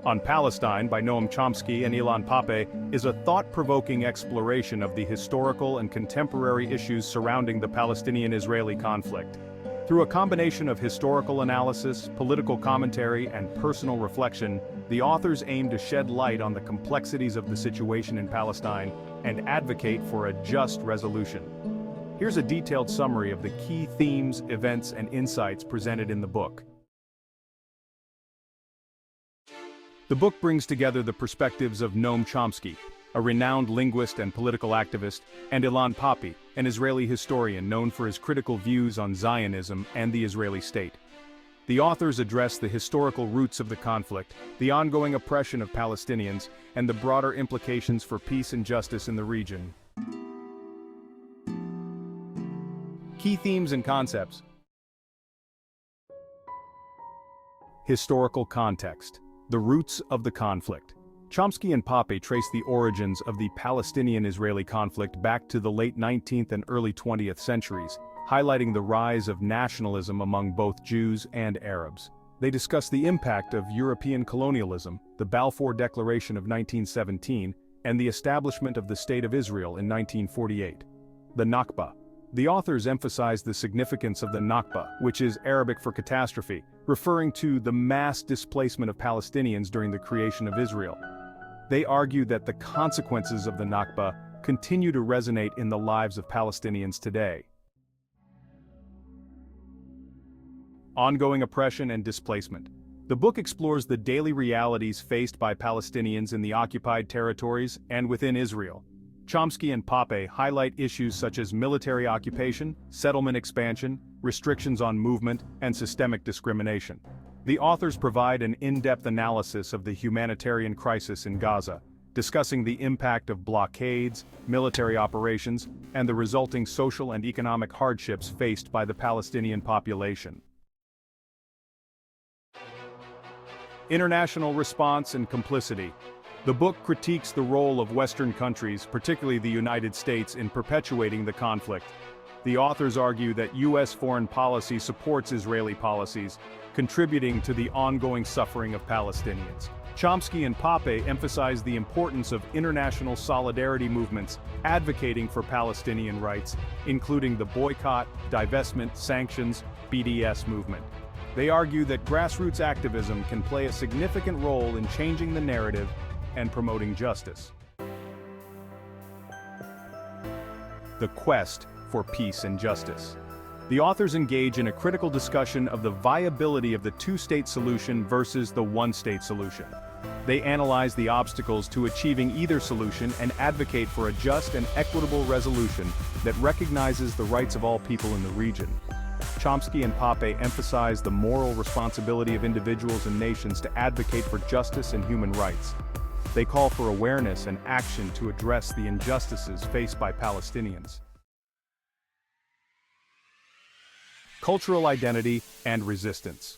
On Palestine by Noam Chomsky and Ilan Pappé is a thought-provoking exploration of the historical and contemporary issues surrounding the Palestinian-Israeli conflict. Through a combination of historical analysis, political commentary, and personal reflection, the authors aim to shed light on the complexities of the situation in Palestine and advocate for a just resolution. Here's a detailed summary of the key themes, events, and insights presented in the book. The book brings together the perspectives of Noam Chomsky, a renowned linguist and political activist, and Ilan Pappé, an Israeli historian known for his critical views on Zionism and the Israeli state. The authors address the historical roots of the conflict, the ongoing oppression of Palestinians, and the broader implications for peace and justice in the region. Key themes and concepts. Historical context. The roots of the conflict. Chomsky and Pappé trace the origins of the Palestinian-Israeli conflict back to the late 19th and early 20th centuries, highlighting the rise of nationalism among both Jews and Arabs. They discuss the impact of European colonialism, the Balfour Declaration of 1917, and the establishment of the State of Israel in 1948. The Nakba. The authors emphasize the significance of the Nakba, which is Arabic for catastrophe, referring to the mass displacement of Palestinians during the creation of Israel. They argue that the consequences of the Nakba continue to resonate in the lives of Palestinians today. Ongoing oppression and displacement. The book explores the daily realities faced by Palestinians in the occupied territories and within Israel. Chomsky and Pappé highlight issues such as military occupation, settlement expansion, restrictions on movement, and systemic discrimination. The authors provide an in-depth analysis of the humanitarian crisis in Gaza, discussing the impact of blockades, military operations, and the resulting social and economic hardships faced by the Palestinian population. International response and complicity. The book critiques the role of Western countries, particularly the United States, in perpetuating the conflict. The authors argue that U.S. foreign policy supports Israeli policies, contributing to the ongoing suffering of Palestinians. Chomsky and Pappé emphasize the importance of international solidarity movements advocating for Palestinian rights, including the boycott, divestment, sanctions, BDS movement. They argue that grassroots activism can play a significant role in changing the narrative and promoting justice. The quest for peace and justice. The authors engage in a critical discussion of the viability of the two-state solution versus the one-state solution. They analyze the obstacles to achieving either solution and advocate for a just and equitable resolution that recognizes the rights of all people in the region. Chomsky and Pappé emphasize the moral responsibility of individuals and nations to advocate for justice and human rights. They call for awareness and action to address the injustices faced by Palestinians. Cultural identity and resistance.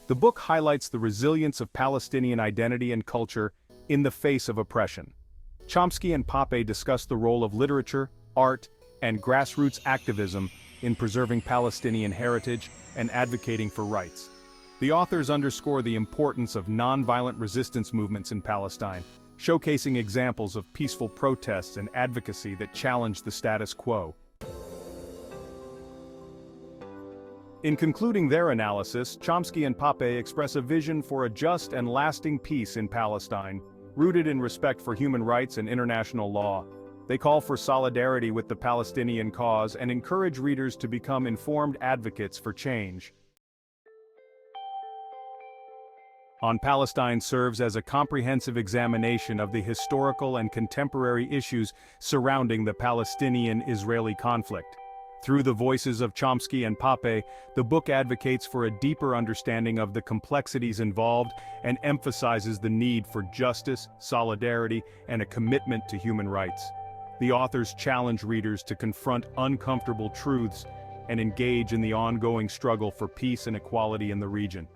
The book highlights the resilience of Palestinian identity and culture in the face of oppression. Chomsky and Pappé discuss the role of literature, art, and grassroots activism in preserving Palestinian heritage and advocating for rights. The authors underscore the importance of nonviolent resistance movements in Palestine, showcasing examples of peaceful protests and advocacy that challenge the status quo. In concluding their analysis, Chomsky and Pappé express a vision for a just and lasting peace in Palestine, rooted in respect for human rights and international law. They call for solidarity with the Palestinian cause and encourage readers to become informed advocates for change. On Palestine serves as a comprehensive examination of the historical and contemporary issues surrounding the Palestinian-Israeli conflict. Through the voices of Chomsky and Pappé, the book advocates for a deeper understanding of the complexities involved and emphasizes the need for justice, solidarity, and a commitment to human rights. The authors challenge readers to confront uncomfortable truths and engage in the ongoing struggle for peace and equality in the region.